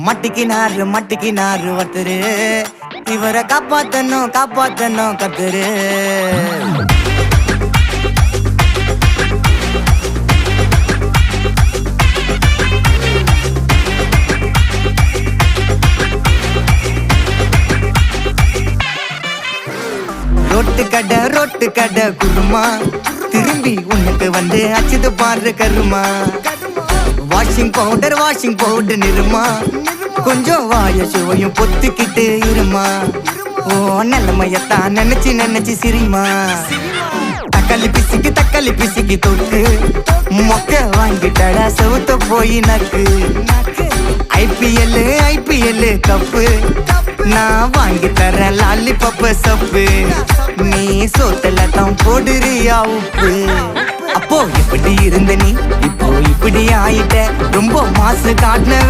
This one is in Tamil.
மட்டிக்கினாரு ஒருத்தரு, இவரை காப்பாத்தணும் கத்துரு. ரோட்டு கடை குருமா, திரும்பி உனக்கு வந்து அச்சுது பாரு கருமா. வாஷிங் பவுடர் நிறுமா, கொஞ்சம் வாய சுவையும் பொத்துக்கிட்டு இருமா. ஓ நிலைமையத்தான் நினைச்சு சிரிமா. தக்காளி பிசிக்கி தொட்டு மொக்க வாங்கிட்டடா செவுத்த போய் நக்கு. ஐபிஎல் கப்பு நான் வாங்கி தரேன் லாலிபப்பு சப்பு. நீ சோத்தல தான் போடுறியா உப்பு. அப்போ இப்படி இருந்த நீ இப்போ இப்படி ஆயிட்ட, ரொம்ப மாசு காட்டினவ